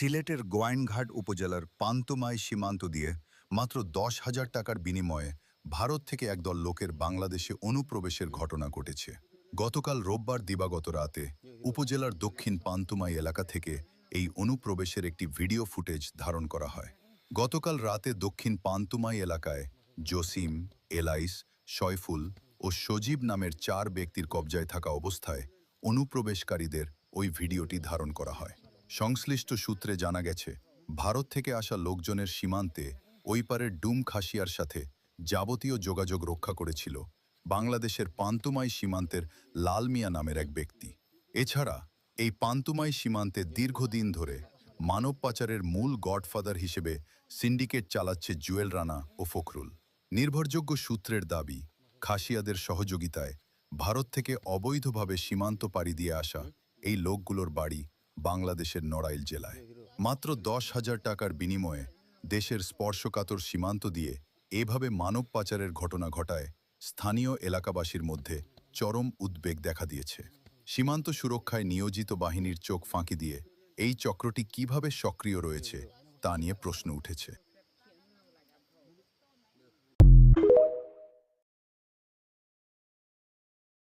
সিলেটের গোয়াইনঘাট উপজেলার পান্তুমাই সীমান্ত দিয়ে মাত্র ১০,০০০ টাকার বিনিময়ে ভারত থেকে একদল লোকের বাংলাদেশে অনুপ্রবেশের ঘটনা ঘটেছে। গতকাল রোববার দিবাগত রাতে উপজেলার দক্ষিণ পান্তুমাই এলাকা থেকে এই অনুপ্রবেশের একটি ভিডিও ফুটেজ ধারণ করা হয়। গতকাল রাতে দক্ষিণ পান্তুমাই এলাকায় জসিম, এলাইস, শয়ফুল ও সজীব নামের ৪ ব্যক্তির কবজায় থাকা অবস্থায় অনুপ্রবেশকারীদের ওই ভিডিওটি ধারণ করা হয়। সংশ্লিষ্ট সূত্রে জানা গেছে, ভারত থেকে আসা লোকজনের সীমান্তে ওই পারের ডুম খাসিয়ার সাথে যাবতীয় যোগাযোগ রক্ষা করেছিল বাংলাদেশের পান্তুমাই সীমান্তের লাল মিয়া নামের এক ব্যক্তি। এছাড়া এই পান্তুমাই সীমান্তে দীর্ঘদিন ধরে মানব পাচারের মূল গডফাদার হিসেবে সিন্ডিকেট চালাচ্ছে জুয়েল রানা ও ফখরুল। নির্ভরযোগ্য সূত্রের দাবি, খাসিয়াদের সহযোগিতায় ভারত থেকে অবৈধভাবে সীমান্ত পাড়ি দিয়ে আসা এই লোকগুলোর বাড়ি বাংলাদেশের নড়াইল জেলায়। মাত্র ১০,০০০ টাকার বিনিময়ে দেশের স্পর্শকাতর সীমান্ত দিয়ে এভাবে মানব পাচারের ঘটনা ঘটায় স্থানীয় এলাকাবাসীর মধ্যে চরম উদ্বেগ দেখা দিয়েছে। সীমান্ত সুরক্ষায় নিয়োজিত বাহিনীর চোখ ফাঁকি দিয়ে এই চক্রটি কিভাবে সক্রিয় রয়েছে তা নিয়ে প্রশ্ন উঠেছে।